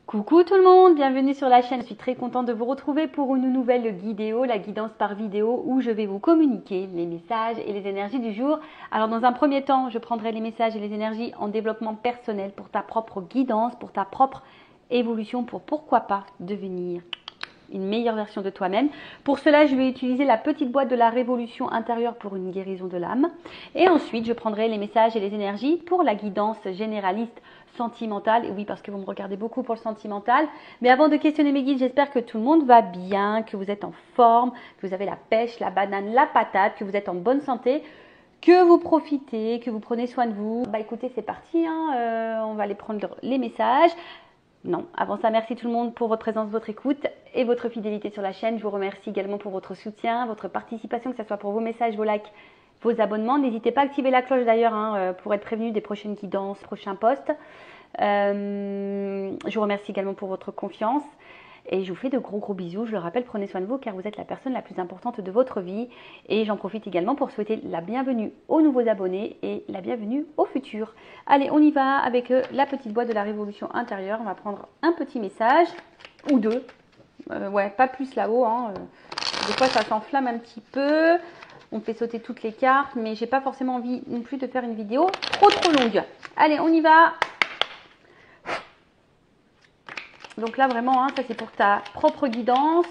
Coucou tout le monde, bienvenue sur la chaîne. Je suis très contente de vous retrouver pour une nouvelle vidéo, la guidance par vidéo, où je vais vous communiquer les messages et les énergies du jour. Alors dans un premier temps, je prendrai les messages et les énergies en développement personnel pour ta propre guidance, pour ta propre évolution, pour pourquoi pas devenir une meilleure version de toi-même. Pour cela, je vais utiliser la petite boîte de la révolution intérieure pour une guérison de l'âme. Et ensuite, je prendrai les messages et les énergies pour la guidance généraliste sentimentale. Et oui, parce que vous me regardez beaucoup pour le sentimental. Mais avant de questionner mes guides, j'espère que tout le monde va bien, que vous êtes en forme, que vous avez la pêche, la banane, la patate, que vous êtes en bonne santé, que vous profitez, que vous prenez soin de vous. Bah écoutez, c'est parti, on va aller prendre les messages. Non, avant ça, merci tout le monde pour votre présence, votre écoute et votre fidélité sur la chaîne. Je vous remercie également pour votre soutien, votre participation, que ce soit pour vos messages, vos likes, vos abonnements. N'hésitez pas à activer la cloche d'ailleurs pour être prévenu des prochaines guidances, prochains posts. Je vous remercie également pour votre confiance. Et je vous fais de gros bisous. Je le rappelle, prenez soin de vous car vous êtes la personne la plus importante de votre vie. Et j'en profite également pour souhaiter la bienvenue aux nouveaux abonnés et la bienvenue aux futurs. Allez, on y va avec la petite boîte de la révolution intérieure. On va prendre un petit message ou deux. Ouais, pas plus là-haut. Des fois, ça s'enflamme un petit peu. On fait sauter toutes les cartes, mais j'ai pas forcément envie non plus de faire une vidéo trop longue. Allez, on y va. Donc là, vraiment, ça c'est pour ta propre guidance.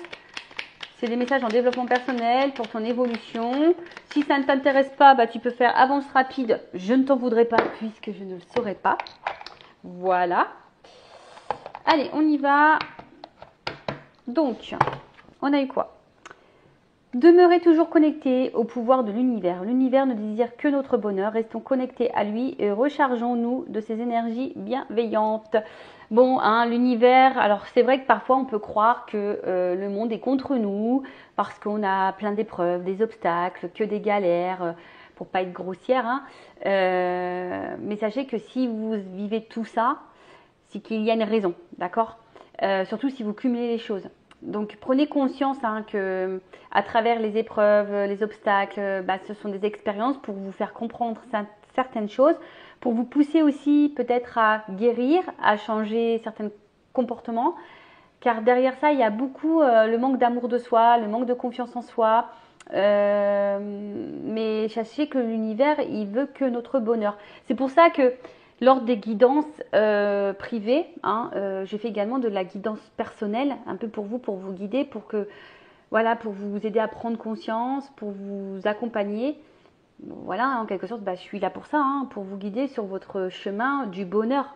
C'est des messages en développement personnel pour ton évolution. Si ça ne t'intéresse pas, bah, tu peux faire avance rapide. Je ne t'en voudrais pas puisque je ne le saurais pas. Voilà. Allez, on y va. Donc, on a eu quoi? Demeurer toujours connecté au pouvoir de l'univers. L'univers ne désire que notre bonheur. Restons connectés à lui et rechargeons-nous de ses énergies bienveillantes. Bon, l'univers, alors c'est vrai que parfois on peut croire que le monde est contre nous parce qu'on a plein d'épreuves, des obstacles, que des galères, pour pas être grossière. Mais sachez que si vous vivez tout ça, c'est qu'il y a une raison, d'accord? Surtout si vous cumulez les choses. Donc prenez conscience que à travers les épreuves, les obstacles, ce sont des expériences pour vous faire comprendre certaines choses, pour vous pousser aussi peut-être à guérir, à changer certains comportements. Car derrière ça, il y a beaucoup le manque d'amour de soi, le manque de confiance en soi. Mais sachez que l'univers, il veut que notre bonheur. C'est pour ça que lors des guidances privées, j'ai fait également de la guidance personnelle, un peu pour vous guider, pour vous aider à prendre conscience, pour vous accompagner. Voilà, en quelque sorte, je suis là pour ça, pour vous guider sur votre chemin du bonheur.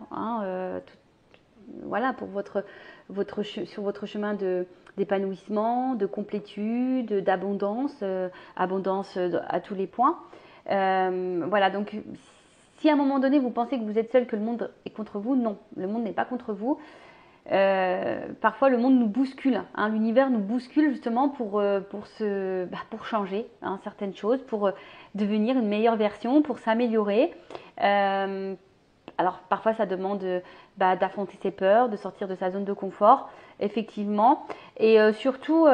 Voilà, pour sur votre chemin d'épanouissement, de complétude, d'abondance, abondance à tous les points. Voilà, donc si à un moment donné vous pensez que vous êtes seul, que le monde est contre vous, non, le monde n'est pas contre vous. Parfois le monde nous bouscule, l'univers nous bouscule justement pour changer certaines choses, pour devenir une meilleure version, pour s'améliorer. Alors parfois ça demande d'affronter ses peurs, de sortir de sa zone de confort, effectivement. Et surtout,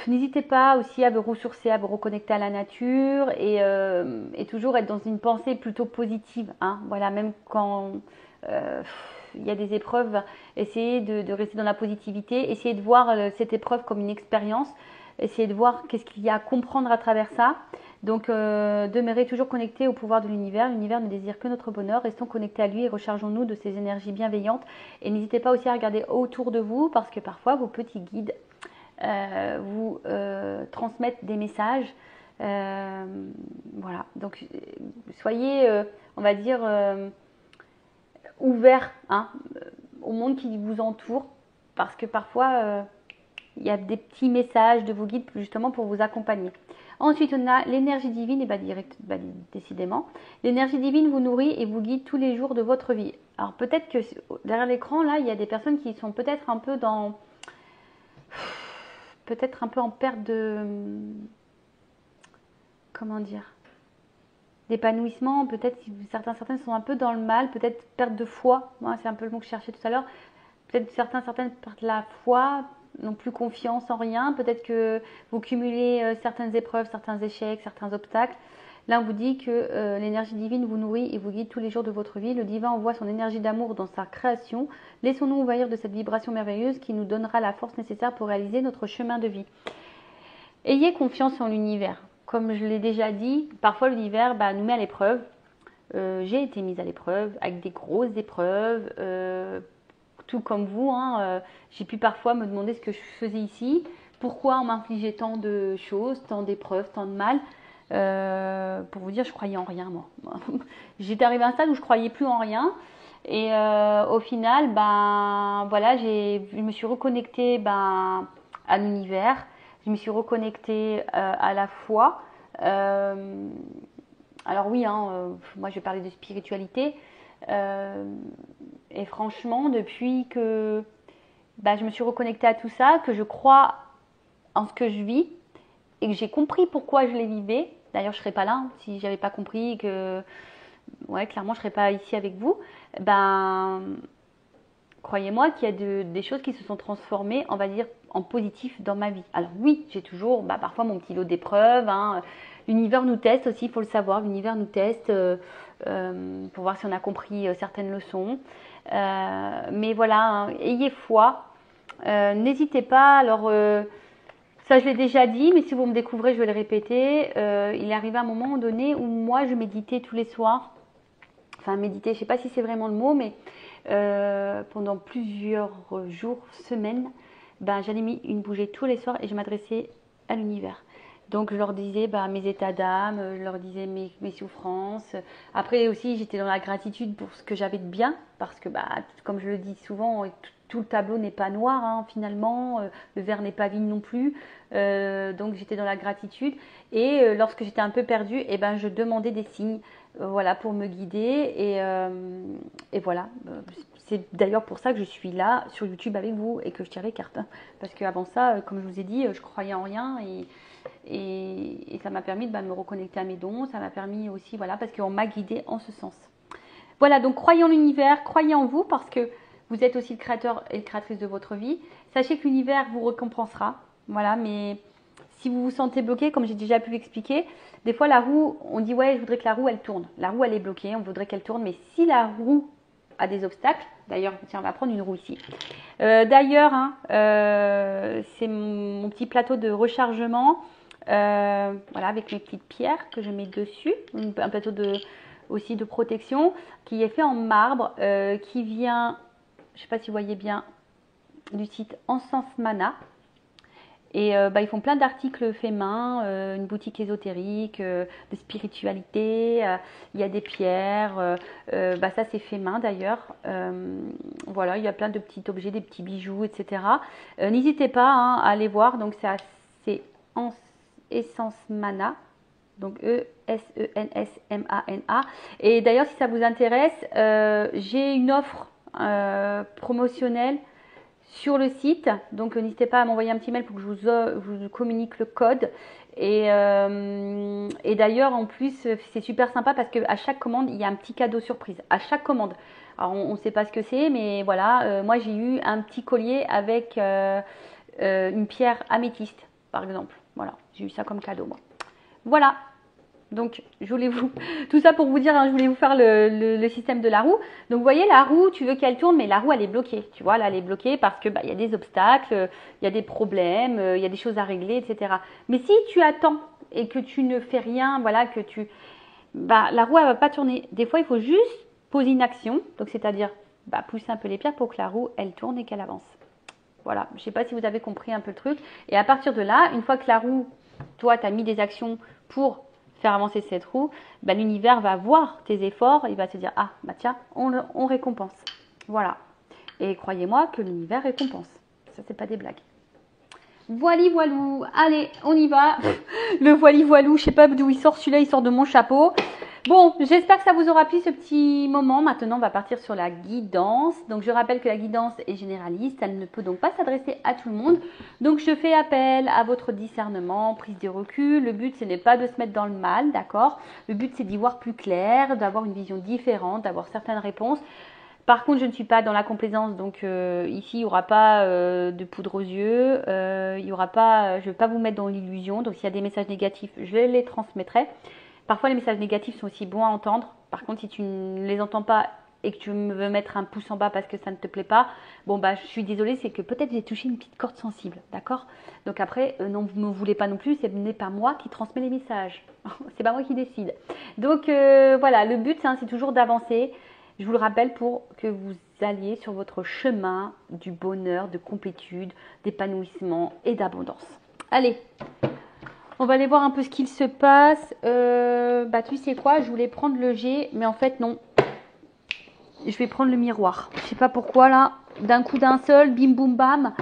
n'hésitez pas aussi à vous ressourcer, à vous reconnecter à la nature et toujours être dans une pensée plutôt positive. Voilà, même quand il y a des épreuves, essayez de rester dans la positivité, essayez de voir cette épreuve comme une expérience, essayez de voir qu'est-ce qu'il y a à comprendre à travers ça. Donc, demeurez toujours connectés au pouvoir de l'univers. L'univers ne désire que notre bonheur. Restons connectés à lui et rechargeons-nous de ses énergies bienveillantes. Et n'hésitez pas aussi à regarder autour de vous parce que parfois, vos petits guides vous transmettent des messages. Voilà. Donc, soyez, on va dire, ouverts au monde qui vous entoure parce que parfois, il y a des petits messages de vos guides justement pour vous accompagner. Ensuite, on a l'énergie divine, et décidément. L'énergie divine vous nourrit et vous guide tous les jours de votre vie. Alors peut-être que derrière l'écran, là, il y a des personnes qui sont peut-être un peu en perte de, comment dire, d'épanouissement. Peut-être certaines sont un peu dans le mal, peut-être perte de foi. C'est un peu le mot que je cherchais tout à l'heure. Peut-être certaines perdent la foi, n'ont plus confiance en rien. Peut-être que vous cumulez certaines épreuves, certains échecs, certains obstacles. Là, on vous dit que l'énergie divine vous nourrit et vous guide tous les jours de votre vie. Le divin envoie son énergie d'amour dans sa création. Laissons-nous envahir de cette vibration merveilleuse qui nous donnera la force nécessaire pour réaliser notre chemin de vie. Ayez confiance en l'univers. Comme je l'ai déjà dit, parfois l'univers nous met à l'épreuve. J'ai été mise à l'épreuve avec des grosses épreuves, tout comme vous. J'ai pu parfois me demander ce que je faisais ici. Pourquoi on m'infligeait tant de choses, tant d'épreuves, tant de mal. Pour vous dire, je croyais en rien, moi. J'étais arrivée à un stade où je croyais plus en rien. Et au final, voilà, je me suis reconnectée à l'univers. Je me suis reconnectée à la foi. Alors oui, moi je vais parler de spiritualité. Et franchement, depuis que je me suis reconnectée à tout ça, que je crois en ce que je vis et que j'ai compris pourquoi je les vivais. D'ailleurs, je ne serais pas là si j'avais pas compris que, clairement, je ne serais pas ici avec vous. Croyez-moi qu'il y a des choses qui se sont transformées, on va dire, en positif dans ma vie. Alors oui, j'ai toujours parfois mon petit lot d'épreuves. L'univers nous teste aussi, il faut le savoir. L'univers nous teste pour voir si on a compris certaines leçons. Mais voilà, ayez foi. N'hésitez pas. Alors, ça je l'ai déjà dit, mais si vous me découvrez, je vais le répéter. Il est arrivé un moment donné où moi, je méditais tous les soirs. Enfin, méditer, je ne sais pas si c'est vraiment le mot, mais pendant plusieurs jours, semaines, j'allais une bougie tous les soirs et je m'adressais à l'univers. Donc je leur disais mes états d'âme, je leur disais mes souffrances. Après aussi, j'étais dans la gratitude pour ce que j'avais de bien, parce que comme je le dis souvent, tout le tableau n'est pas noir finalement, le verre n'est pas vide non plus. Donc j'étais dans la gratitude et lorsque j'étais un peu perdue, je demandais des signes. Voilà, pour me guider et voilà, c'est d'ailleurs pour ça que je suis là sur YouTube avec vous et que je tire les cartes, parce qu'avant ça, comme je vous ai dit, je croyais en rien et ça m'a permis de me reconnecter à mes dons, ça m'a permis aussi, voilà, parce qu'on m'a guidée en ce sens. Voilà, donc croyez en l'univers, croyez en vous, parce que vous êtes aussi le créateur et la créatrice de votre vie. Sachez que l'univers vous récompensera, voilà, mais si vous vous sentez bloqué, comme j'ai déjà pu l'expliquer, des fois la roue, on dit je voudrais que la roue elle tourne. La roue elle est bloquée, on voudrait qu'elle tourne, mais si la roue a des obstacles, d'ailleurs, tiens, on va prendre une roue ici. D'ailleurs, c'est mon petit plateau de rechargement, voilà, avec mes petites pierres que je mets dessus, un plateau aussi de protection qui est fait en marbre, qui vient, je ne sais pas si vous voyez bien, du site Encens Mana. Et ils font plein d'articles faits main, une boutique ésotérique, de spiritualité, il y a des pierres, ça c'est fait main d'ailleurs. Voilà, il y a plein de petits objets, des petits bijoux, etc. N'hésitez pas à aller voir, donc c'est Essence Mana, donc E-S-E-N-S-M-A-N-A. Et d'ailleurs, si ça vous intéresse, j'ai une offre promotionnelle sur le site, donc n'hésitez pas à m'envoyer un petit mail pour que je vous communique le code. Et d'ailleurs, en plus, c'est super sympa parce qu'à chaque commande, il y a un petit cadeau surprise. À chaque commande. Alors, on ne sait pas ce que c'est, mais voilà, moi j'ai eu un petit collier avec une pierre améthyste, par exemple. Voilà, j'ai eu ça comme cadeau, moi. Voilà. Donc, tout ça pour vous dire, je voulais vous faire le système de la roue. Donc, vous voyez, la roue, tu veux qu'elle tourne, mais la roue, elle est bloquée. Tu vois, là, elle est bloquée parce que y a des obstacles, il y a des problèmes, il y a des choses à régler, etc. Mais si tu attends et que tu ne fais rien, voilà, la roue, elle va pas tourner. Des fois, il faut juste poser une action, donc c'est-à-dire pousser un peu les pierres pour que la roue, elle tourne et qu'elle avance. Voilà, je ne sais pas si vous avez compris un peu le truc. Et à partir de là, une fois que la roue, toi, tu as mis des actions pour faire avancer cette roue, l'univers va voir tes efforts, il va se dire tiens, on récompense. Voilà. Et croyez-moi que l'univers récompense. Ça, c'est pas des blagues. Voili voilou. Allez, on y va. Le voili voilou, je sais pas d'où il sort celui-là, il sort de mon chapeau. Bon, j'espère que ça vous aura plu ce petit moment. Maintenant, on va partir sur la guidance. Donc, je rappelle que la guidance est généraliste. Elle ne peut donc pas s'adresser à tout le monde. Donc, je fais appel à votre discernement, prise de recul. Le but, ce n'est pas de se mettre dans le mal, d'accord? Le but, c'est d'y voir plus clair, d'avoir une vision différente, d'avoir certaines réponses. Par contre, je ne suis pas dans la complaisance, donc ici, il n'y aura pas de poudre aux yeux. Il y aura pas, je ne vais pas vous mettre dans l'illusion. Donc, s'il y a des messages négatifs, je les transmettrai. Parfois, les messages négatifs sont aussi bons à entendre. Par contre, si tu ne les entends pas et que tu veux mettre un pouce en bas parce que ça ne te plaît pas, bon, bah, je suis désolée, c'est que peut-être j'ai touché une petite corde sensible, d'accord? Donc après, non, vous ne me voulez pas non plus, ce n'est pas moi qui transmets les messages. C'est pas moi qui décide. Donc voilà, le but, hein, c'est toujours d'avancer. Je vous le rappelle pour que vous alliez sur votre chemin du bonheur, de complétude, d'épanouissement et d'abondance. Allez, on va aller voir un peu ce qu'il se passe. Bah, tu sais quoi, je voulais prendre le G, mais en fait, non. Je vais prendre le miroir. Je sais pas pourquoi, là, d'un coup d'un seul, bim, boum, bam,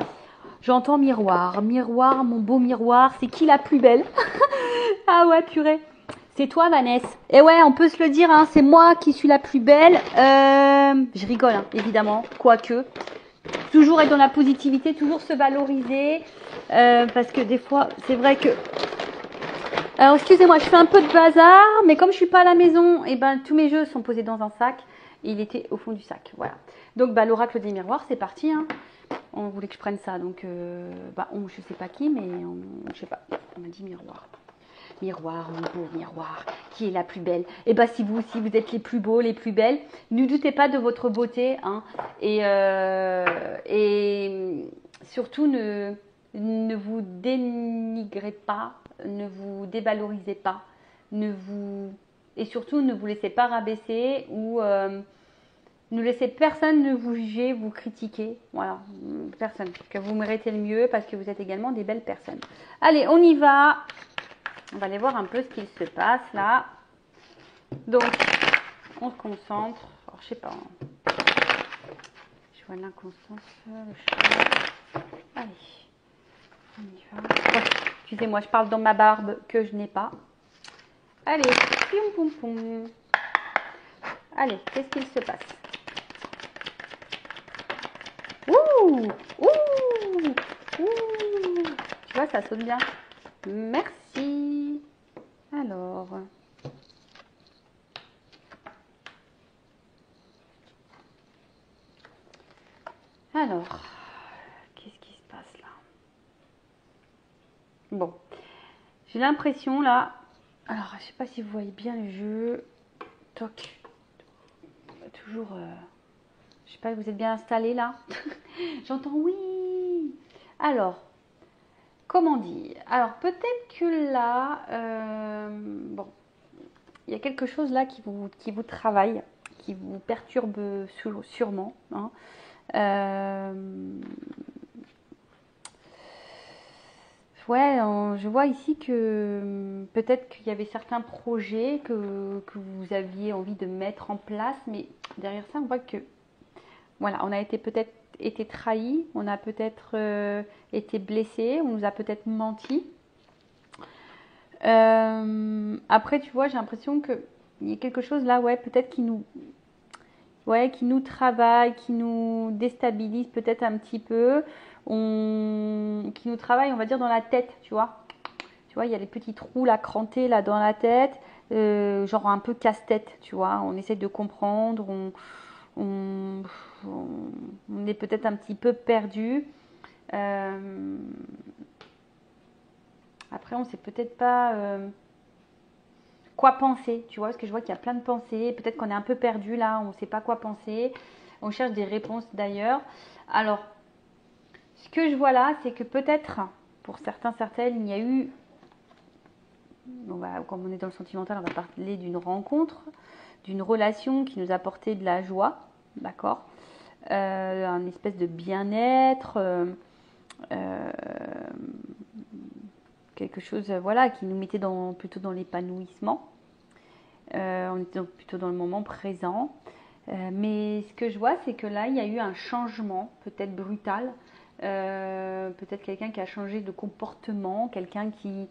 j'entends miroir. Miroir, mon beau miroir, c'est qui la plus belle? Ah ouais, purée. C'est toi, Vanessa. Et ouais, on peut se le dire, hein, c'est moi qui suis la plus belle. Je rigole, hein, évidemment, quoique. Toujours être dans la positivité, toujours se valoriser. Parce que des fois, c'est vrai que... Alors, excusez-moi, je fais un peu de bazar, mais comme je suis pas à la maison, et ben tous mes jeux sont posés dans un sac. Et il était au fond du sac, voilà. Donc, bah, l'oracle des miroirs, c'est parti, hein. On voulait que je prenne ça, donc, je sais pas qui, mais je sais pas. On m'a dit miroir. Miroir, mon beau miroir, qui est la plus belle? Et bah, si vous aussi, vous êtes les plus beaux, les plus belles, ne doutez pas de votre beauté, hein. Et surtout, ne vous dénigrez pas, ne vous dévalorisez pas, et surtout, ne vous laissez pas rabaisser ou ne laissez personne ne vous juger, vous critiquer. Voilà, personne. Parce que vous méritez le mieux, parce que vous êtes également des belles personnes. Allez, on y va. On va aller voir un peu ce qu'il se passe là. Donc, on se concentre. Alors, je sais pas. Je vois l'inconstance. Le chat. Allez, on y va. Oh, excusez-moi, je parle dans ma barbe que je n'ai pas. Allez, poum poum poum. Allez, qu'est-ce qu'il se passe? Ouh, ouh, ouh. Tu vois, ça saute bien. Merci. Alors. Qu'est-ce qui se passe là? Bon, j'ai l'impression là. Alors, je sais pas si vous voyez bien le jeu. Toc. Toujours. Je sais pas, vous êtes bien installé là? J'entends oui. Alors, comment dire? Alors, peut-être que là, bon, il y a quelque chose là qui vous travaille, qui vous perturbe sûrement, hein. Ouais, je vois ici que peut-être qu'il y avait certains projets que vous aviez envie de mettre en place, mais derrière ça, on voit que voilà, on a peut-être été trahi, on a peut-être été blessé, on nous a peut-être menti. Après, tu vois, j'ai l'impression qu'il y a quelque chose là, ouais, peut-être qui nous travaille, qui nous déstabilise peut-être un petit peu, qui nous travaille, on va dire, dans la tête, tu vois. Tu vois, il y a les petits trous là, crantés là dans la tête, genre un peu casse-tête, tu vois. On essaie de comprendre, on, on est peut-être un petit peu perdu. Après, on sait peut-être pas quoi penser, tu vois, parce que je vois qu'il y a plein de pensées. Peut-être qu'on est un peu perdu là, on ne sait pas quoi penser. On cherche des réponses d'ailleurs. Alors, ce que je vois là, c'est que peut-être, pour certains, certaines, il y a eu, comme on est dans le sentimental, on va parler d'une rencontre, d'une relation qui nous a apporté de la joie, d'accord, un espèce de bien-être, quelque chose, voilà, qui nous mettait plutôt dans l'épanouissement. On était donc plutôt dans le moment présent. Mais ce que je vois, c'est que là, il y a eu un changement, peut-être brutal. Peut-être quelqu'un qui a changé de comportement, quelqu'un qui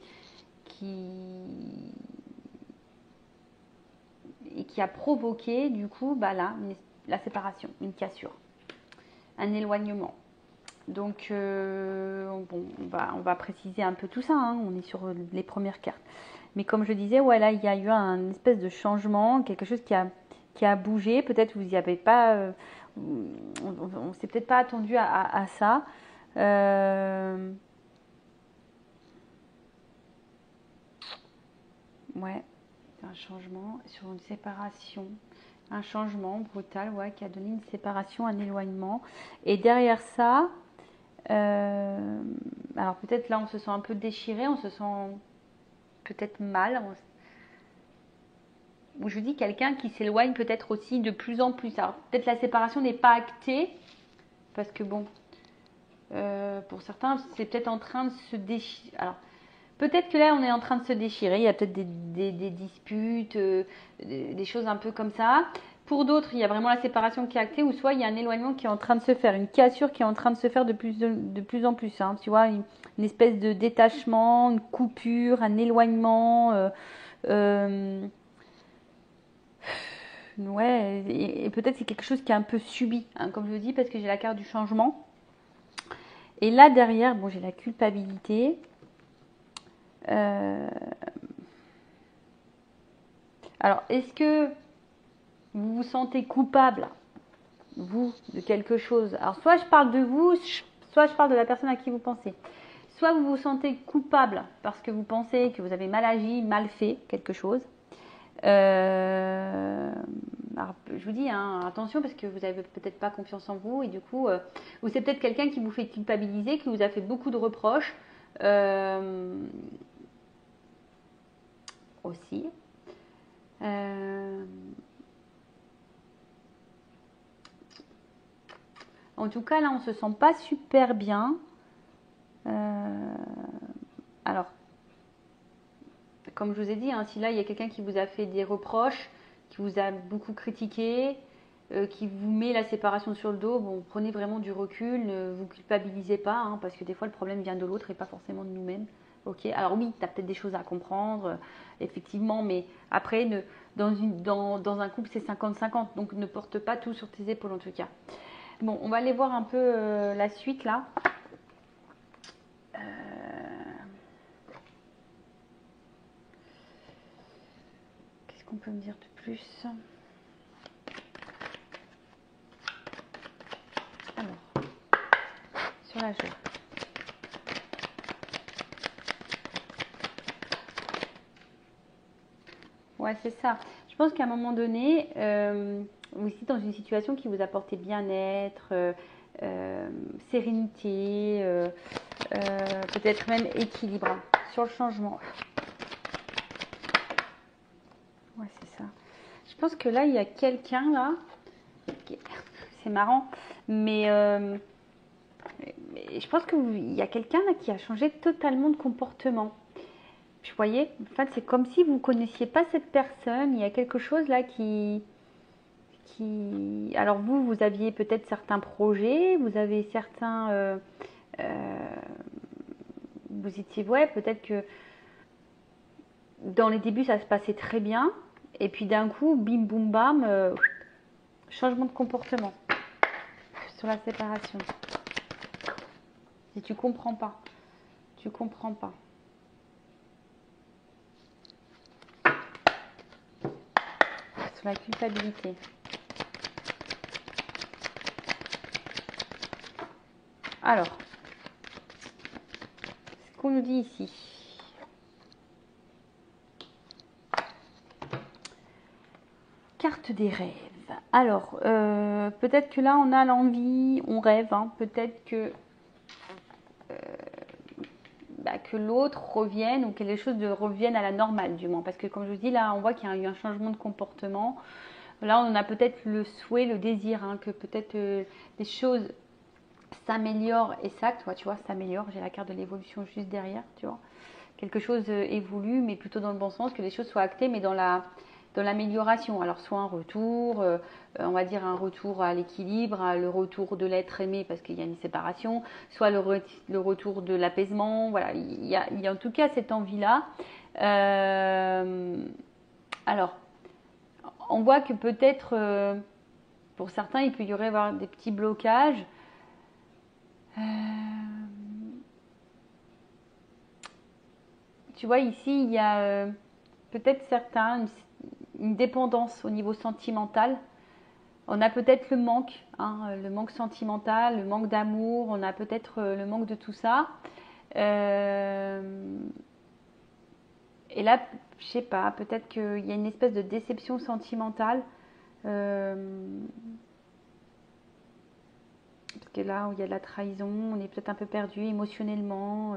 a provoqué, du coup, bah là, la séparation, une cassure, un éloignement. Donc, bon, on va préciser un peu tout ça, hein. On est sur les premières cartes. Mais comme je disais, ouais, là, il y a eu un espèce de changement, quelque chose qui a bougé. Peut-être vous n'y avez pas, on s'est peut-être pas attendu à ça. Ouais, un changement sur une séparation. Un changement brutal, ouais, qui a donné une séparation, un éloignement. Et derrière ça, alors peut-être là, on se sent un peu déchiré, on se sent peut-être mal. Je vous dis quelqu'un qui s'éloigne peut-être aussi de plus en plus. Alors peut-être la séparation n'est pas actée, parce que bon, pour certains, c'est peut-être en train de se déchirer. Alors, peut-être que là, on est en train de se déchirer. Il y a peut-être des disputes, des choses un peu comme ça. Pour d'autres, il y a vraiment la séparation qui est actée, ou soit il y a un éloignement qui est en train de se faire, une cassure qui est en train de se faire de plus en plus. Hein. Tu vois, une espèce de détachement, une coupure, un éloignement. Ouais, et peut-être c'est quelque chose qui est un peu subi, hein, comme je le dis, parce que j'ai la carte du changement. Et là, derrière, bon, j'ai la culpabilité. Alors, est-ce que vous vous sentez coupable, vous, de quelque chose? Alors, soit je parle de vous, soit je parle de la personne à qui vous pensez. Soit vous vous sentez coupable parce que vous pensez que vous avez mal agi, mal fait quelque chose. Alors, je vous dis, hein, attention, parce que vous n'avez peut-être pas confiance en vous, et du coup, ou c'est peut-être quelqu'un qui vous fait culpabiliser, qui vous a fait beaucoup de reproches aussi. En tout cas, là, on ne se sent pas super bien. Alors, comme je vous ai dit, hein, si là, il y a quelqu'un qui vous a fait des reproches, qui vous a beaucoup critiqué, qui vous met la séparation sur le dos, bon, prenez vraiment du recul, ne vous culpabilisez pas, hein, parce que des fois, le problème vient de l'autre et pas forcément de nous-mêmes. Ok, alors oui, tu as peut-être des choses à comprendre, effectivement, mais après, dans un couple, c'est 50-50, donc ne porte pas tout sur tes épaules en tout cas. Bon, on va aller voir un peu la suite là. Qu'est-ce qu'on peut me dire de plus? Alors, sur la joie. Ouais, c'est ça. Je pense qu'à un moment donné, vous êtes dans une situation qui vous apportait bien-être, sérénité, peut-être même équilibre sur le changement. Ouais, c'est ça. Je pense que là, il y a quelqu'un là. C'est marrant, mais je pense qu'il y a quelqu'un là qui a changé totalement de comportement. Vous voyez, en fait, c'est comme si vous ne connaissiez pas cette personne. Il y a quelque chose là Alors vous aviez peut-être certains projets, vous avez certains... vous étiez... Ouais, peut-être que dans les débuts, ça se passait très bien. Et puis d'un coup, bim, boum, bam, changement de comportement sur la séparation. Et tu comprends pas. Tu comprends pas. Sur la culpabilité. Alors, ce qu'on nous dit ici. Carte des rêves. Alors, peut-être que là, on a l'envie, on rêve. Hein, peut-être que l'autre revienne ou que les choses reviennent à la normale, du moins. Parce que, comme je vous dis, là, on voit qu'il y a eu un changement de comportement. Là, on a peut-être le souhait, le désir, hein, que peut-être les choses s'améliorent et s'actent. Tu vois, s'améliore. J'ai la carte de l'évolution juste derrière, tu vois. Quelque chose évolue, mais plutôt dans le bon sens, que les choses soient actées, mais dans l'amélioration. Alors, soit un retour, on va dire un retour à l'équilibre, le retour de l'être aimé parce qu'il y a une séparation, soit le retour de l'apaisement. Voilà, il y a en tout cas cette envie-là. Alors, on voit que peut-être, pour certains, il peut y avoir des petits blocages. Tu vois, ici, il y a peut-être une dépendance au niveau sentimental. On a peut-être le manque sentimental, le manque d'amour, on a peut-être le manque de tout ça. Et là, je sais pas, peut-être qu'il y a une espèce de déception sentimentale. Parce que là où il y a de la trahison, on est peut-être un peu perdu émotionnellement.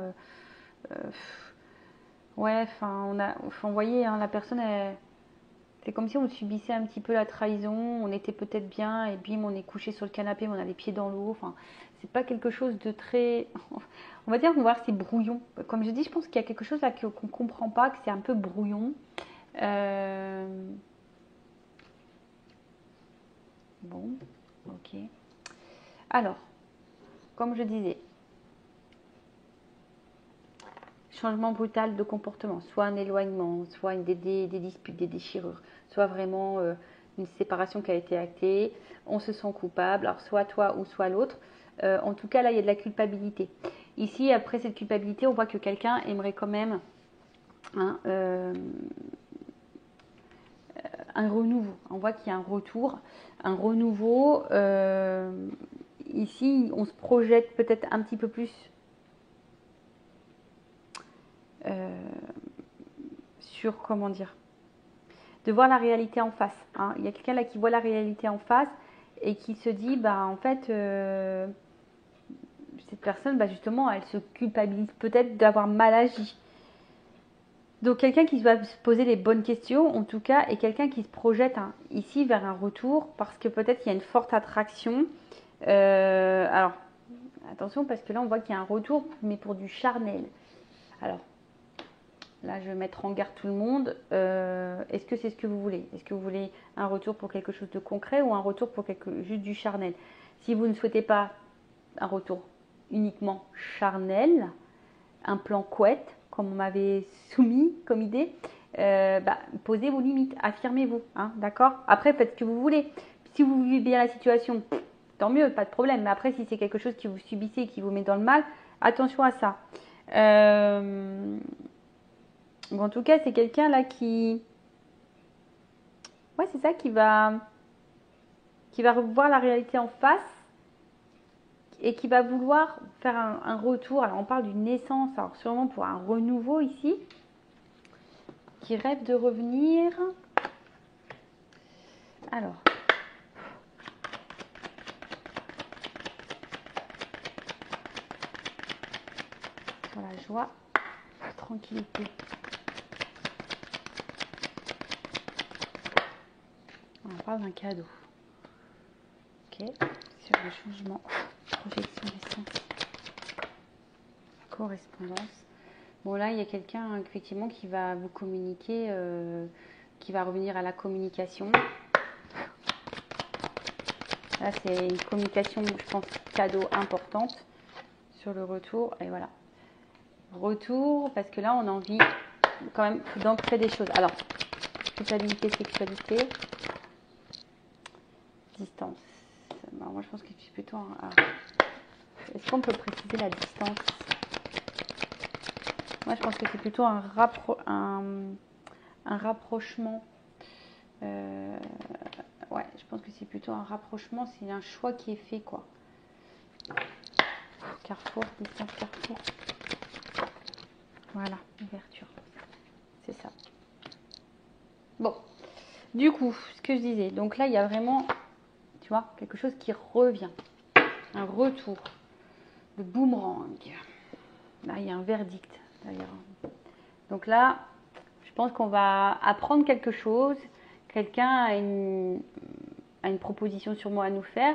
Ouais, enfin, vous voyez, hein, la personne, c'est comme si on subissait un petit peu la trahison. On était peut-être bien et bim, on est couché sur le canapé, on a les pieds dans l'eau. Enfin, c'est pas quelque chose de très. On va dire qu'on va voir c'est brouillon. Comme je dis, je pense qu'il y a quelque chose là qu'on ne comprend pas, que c'est un peu brouillon. Bon, ok. Alors, comme je disais, changement brutal de comportement, soit un éloignement, soit des disputes, des déchirures, soit vraiment une séparation qui a été actée, on se sent coupable, alors soit toi ou soit l'autre. En tout cas, là, il y a de la culpabilité. Ici, après cette culpabilité, on voit que quelqu'un aimerait quand même hein, un renouveau. On voit qu'il y a un retour, un renouveau. Ici, on se projette peut-être un petit peu plus sur, comment dire, de voir la réalité en face. Hein. Il y a quelqu'un là qui voit la réalité en face et qui se dit, bah en fait, cette personne, bah, justement, elle se culpabilise peut-être d'avoir mal agi. Donc quelqu'un qui va se poser les bonnes questions, en tout cas, et quelqu'un qui se projette hein, ici vers un retour, parce que peut-être qu'il y a une forte attraction. Alors, attention, parce que là, on voit qu'il y a un retour, mais pour du charnel. Alors, là, je vais mettre en garde tout le monde. Est-ce que c'est ce que vous voulez? Est-ce que vous voulez un retour pour quelque chose de concret ou un retour pour juste du charnel? Si vous ne souhaitez pas un retour uniquement charnel, un plan couette, comme on m'avait soumis comme idée, posez vos limites, affirmez-vous, hein, d'accord? Après, faites ce que vous voulez. Si vous vivez bien la situation, tant mieux, pas de problème. Mais après, si c'est quelque chose que vous subissez et qui vous met dans le mal, attention à ça. Bon, en tout cas, c'est quelqu'un là qui... Ouais, c'est ça, qui va revoir la réalité en face et qui va vouloir faire un retour. Alors, on parle d'une naissance, alors sûrement pour un renouveau ici, qui rêve de revenir. Alors, sur la joie, la tranquillité. On parle d'un cadeau. Ok, sur le changement, projection d'essence, correspondance. Bon là, il y a quelqu'un effectivement qui va vous communiquer, qui va revenir à la communication. Là, c'est une communication, je pense, cadeau importante sur le retour. Et voilà. Retour, parce que là, on a envie quand même d'ancrer des choses. Alors, culpabilité, sexualité, distance. Alors, moi, je pense que c'est plutôt un... Est-ce qu'on peut préciser la distance? Moi, je pense que c'est plutôt un rapprochement. Ouais, je pense que c'est plutôt un rapprochement. C'est un choix qui est fait, quoi. Carrefour, distance, carrefour. Voilà, ouverture. C'est ça. Bon, du coup, ce que je disais. Donc là, il y a vraiment, tu vois, quelque chose qui revient. Un retour. Le boomerang. Là, il y a un verdict, d'ailleurs. Donc là, je pense qu'on va apprendre quelque chose. Quelqu'un a une proposition sûrement à nous faire,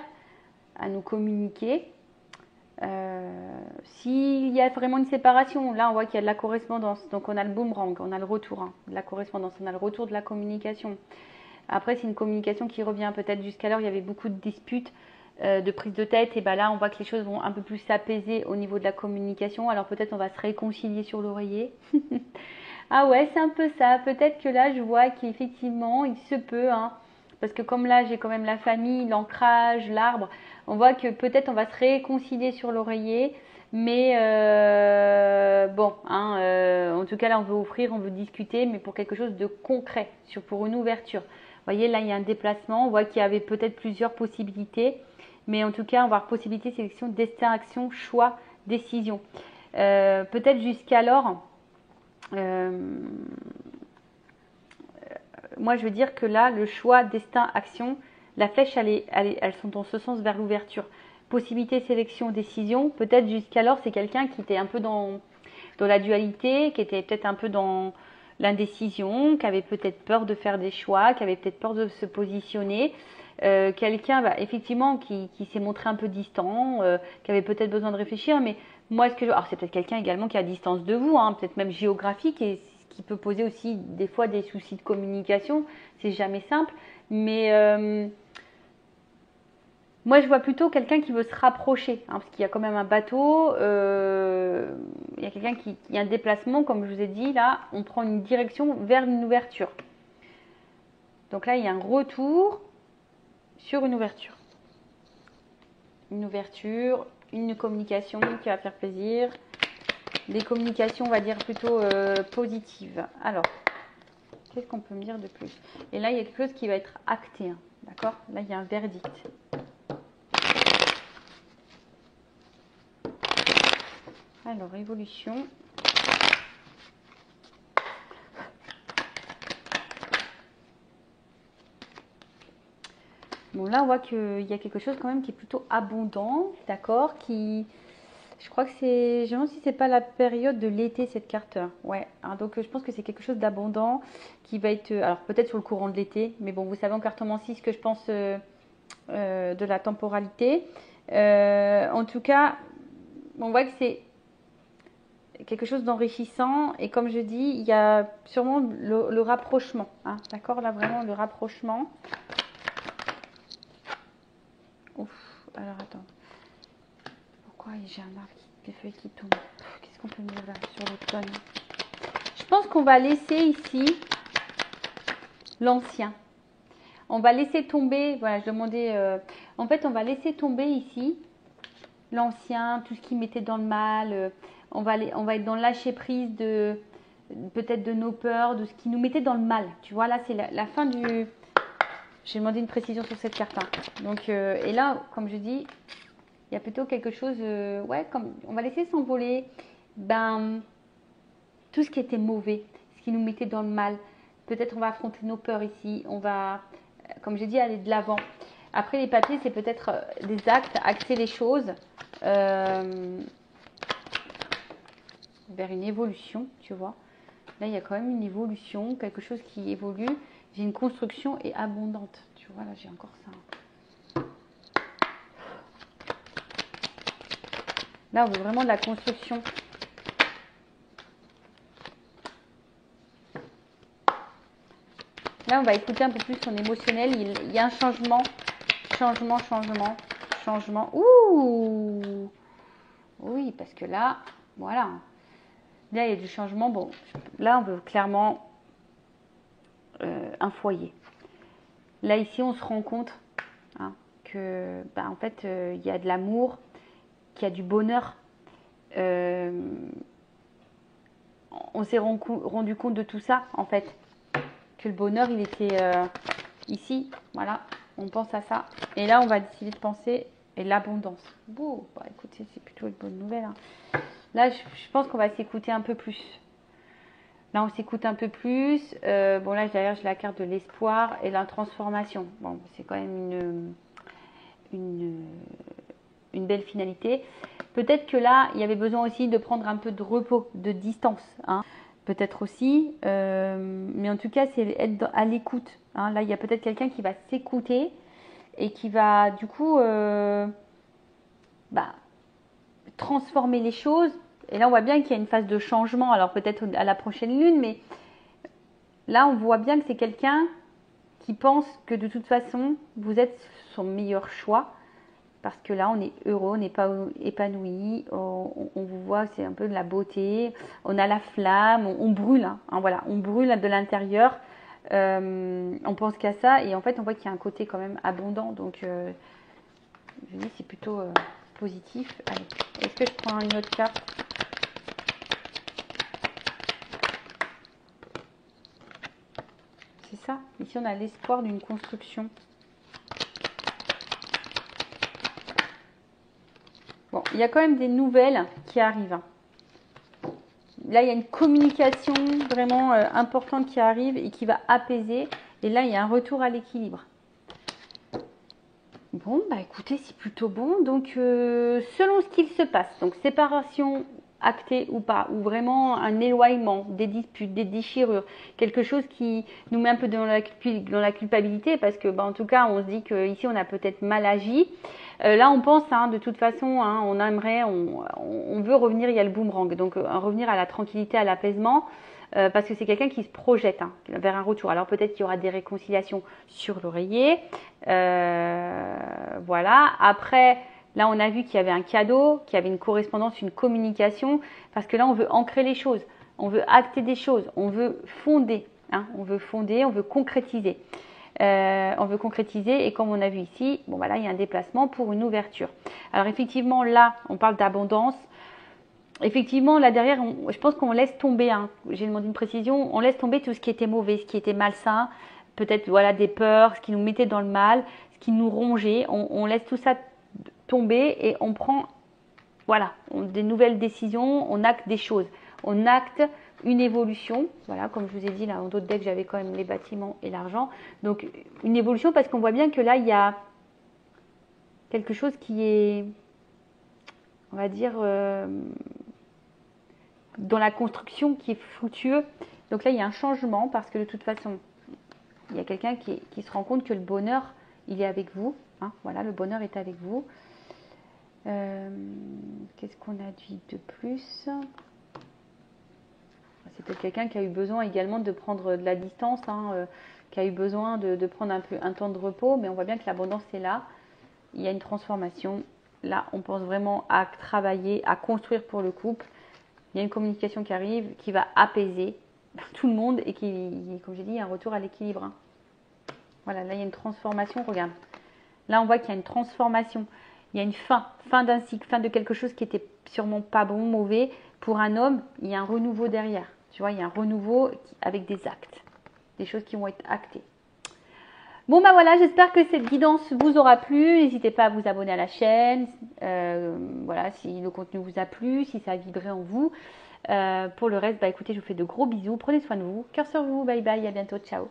à nous communiquer. S'il y a vraiment une séparation, là on voit qu'il y a de la correspondance, donc on a le boomerang, on a le retour hein, de la correspondance, on a le retour de la communication. Après c'est une communication qui revient, peut-être jusqu'alors il y avait beaucoup de disputes, de prise de tête, et ben là on voit que les choses vont un peu plus s'apaiser au niveau de la communication, alors peut-être on va se réconcilier sur l'oreiller. Ah ouais, c'est un peu ça, peut-être que là je vois qu'effectivement il se peut, hein, parce que comme là j'ai quand même la famille, l'ancrage, l'arbre, on voit que peut-être on va se réconcilier sur l'oreiller, mais bon, hein, en tout cas là on veut offrir, on veut discuter, mais pour quelque chose de concret, pour une ouverture. Vous voyez là il y a un déplacement, on voit qu'il y avait peut-être plusieurs possibilités, mais en tout cas on va avoir possibilité, sélection, destin, action, choix, décision. Peut-être jusqu'alors, moi, je veux dire que là, le choix, destin, action, la flèche, elles sont dans ce sens vers l'ouverture. Possibilité, sélection, décision. Peut-être jusqu'alors, c'est quelqu'un qui était un peu dans la dualité, qui était peut-être un peu dans l'indécision, qui avait peut-être peur de faire des choix, qui avait peut-être peur de se positionner. Quelqu'un, effectivement, qui s'est montré un peu distant, qui avait peut-être besoin de réfléchir. Mais moi, alors c'est peut-être quelqu'un également qui est à distance de vous, hein, peut-être même géographique, et ce qui peut poser aussi des fois des soucis de communication. C'est jamais simple. Mais moi, je vois plutôt quelqu'un qui veut se rapprocher, hein, parce qu'il y a quand même un bateau, il y a quelqu'un il y a un déplacement, comme je vous ai dit, là, on prend une direction vers une ouverture. Donc là, il y a un retour sur une ouverture. Une ouverture, une communication qui va faire plaisir. Des communications, on va dire, plutôt positives. Alors, qu'est-ce qu'on peut me dire de plus? Et là, il y a quelque chose qui va être acté, hein, d'accord? Là, il y a un verdict. Alors, évolution. Bon, là, on voit qu'il y a quelque chose quand même qui est plutôt abondant, d'accord? Je crois que c'est... Je me demande si c'est pas la période de l'été, cette carte. Ouais, hein, donc je pense que c'est quelque chose d'abondant qui va être... Alors, peut-être sur le courant de l'été, mais bon, vous savez en cartomancie ce que je pense de la temporalité. En tout cas, on voit que c'est quelque chose d'enrichissant, et comme je dis, il y a sûrement le rapprochement, hein, d'accord? Là, vraiment, le rapprochement. Ouf, alors attends. Pourquoi j'ai un arbre, des feuilles qui tombent? Qu'est-ce qu'on peut me dire là sur l'automne? Je pense qu'on va laisser ici l'ancien. On va laisser tomber, voilà, je demandais, en fait, on va laisser tomber ici l'ancien, tout ce qui mettait dans le mal. On va être dans le lâcher prise de peut-être de nos peurs, de ce qui nous mettait dans le mal. Tu vois, là, c'est la fin du... J'ai demandé une précision sur cette carte. Hein. Donc, et là, comme je dis, il y a plutôt quelque chose... ouais, comme on va laisser s'envoler tout ce qui était mauvais, ce qui nous mettait dans le mal. Peut-être on va affronter nos peurs ici. On va, comme j'ai dit, aller de l'avant. Après, les papiers, c'est peut-être des actes, axer les choses vers une évolution, tu vois. Là, il y a quand même une évolution, quelque chose qui évolue. J'ai une construction et abondante. Tu vois, là, j'ai encore ça. Là, on veut vraiment de la construction. Là, on va écouter un peu plus son émotionnel. Il y a un changement. Changement. Ouh! Oui, parce que là, voilà. Là, il y a du changement. Bon, là, on veut clairement un foyer. Là, ici, on se rend compte hein, que, en fait, il y a de l'amour, qu'il y a du bonheur. On s'est rendu compte de tout ça, en fait. Que le bonheur, il était ici. Voilà, on pense à ça. Et là, on va décider de penser et l'abondance. Bon, écoutez, c'est plutôt une bonne nouvelle. Hein. Là, je pense qu'on va s'écouter un peu plus. Là, on s'écoute un peu plus. Bon, là, derrière, j'ai la carte de l'espoir et la transformation. Bon, c'est quand même une belle finalité. Peut-être que là, il y avait besoin aussi de prendre un peu de repos, de distance. Hein. Peut-être aussi. Mais en tout cas, c'est être à l'écoute. Hein. Là, il y a peut-être quelqu'un qui va s'écouter et qui va, du coup, transformer les choses. Et là, on voit bien qu'il y a une phase de changement. Alors, peut-être à la prochaine lune, mais là, on voit bien que c'est quelqu'un qui pense que de toute façon, vous êtes son meilleur choix. Parce que là, on est heureux, on n'est pas épanoui, on vous voit, c'est un peu de la beauté, on a la flamme, on brûle, hein, voilà, on brûle de l'intérieur, on pense qu'à ça, et en fait, on voit qu'il y a un côté quand même abondant, donc je dis c'est plutôt positif. Allez, est-ce que je prends une autre carte? C'est ça, ici on a l'espoir d'une construction. Bon, il y a quand même des nouvelles qui arrivent. Là, il y a une communication vraiment importante qui arrive et qui va apaiser. Et là, il y a un retour à l'équilibre. Bon, bah écoutez, c'est plutôt bon. Donc, selon ce qu'il se passe, donc séparation actée ou pas, ou vraiment un éloignement, des disputes, des déchirures, quelque chose qui nous met un peu dans la culpabilité, parce que, bah, en tout cas, on se dit qu'ici, on a peut-être mal agi. Là, on pense, hein, de toute façon, hein, on aimerait, on veut revenir, il y a le boomerang, donc revenir à la tranquillité, à l'apaisement. Parce que c'est quelqu'un qui se projette vers un retour. Alors peut-être qu'il y aura des réconciliations sur l'oreiller. Voilà. Après, là, on a vu qu'il y avait un cadeau, qu'il y avait une correspondance, une communication. Parce que là, on veut ancrer les choses. On veut acter des choses. On veut fonder. Hein, on veut fonder, on veut concrétiser. On veut concrétiser. Et comme on a vu ici, bon, voilà, il y a un déplacement pour une ouverture. Alors effectivement, là, on parle d'abondance. Effectivement, là derrière, je pense qu'on laisse tomber, hein, j'ai demandé une précision, on laisse tomber tout ce qui était mauvais, ce qui était malsain, peut-être voilà des peurs, ce qui nous mettait dans le mal, ce qui nous rongeait, on laisse tout ça tomber et on prend voilà, des nouvelles décisions, on acte des choses, on acte une évolution, voilà, comme je vous ai dit là, en d'autres decks, j'avais quand même les bâtiments et l'argent, donc une évolution parce qu'on voit bien que là, il y a quelque chose qui est, on va dire, dans la construction qui est fructueux. Donc là, il y a un changement parce que de toute façon, il y a quelqu'un qui se rend compte que le bonheur, il est avec vous. Hein, voilà, le bonheur est avec vous. Qu'est-ce qu'on a dit de plus? C'est peut-être quelqu'un qui a eu besoin également de prendre de la distance, hein, qui a eu besoin de prendre un temps de repos, mais on voit bien que l'abondance est là. Il y a une transformation. Là, on pense vraiment à travailler, à construire pour le couple. Il y a une communication qui arrive, qui va apaiser tout le monde et qui, comme j'ai dit, il y a un retour à l'équilibre. Hein. Voilà, là, il y a une transformation, regarde. Là, on voit qu'il y a une transformation. Il y a une fin d'un cycle, fin de quelque chose qui était sûrement pas bon, mauvais. Pour un homme, il y a un renouveau derrière. Tu vois, il y a un renouveau avec des actes, des choses qui vont être actées. Bon, bah voilà, j'espère que cette guidance vous aura plu. N'hésitez pas à vous abonner à la chaîne. Voilà, si le contenu vous a plu, si ça a vibré en vous. Pour le reste, bah écoutez, je vous fais de gros bisous. Prenez soin de vous. Cœur sur vous. Bye bye. À bientôt. Ciao.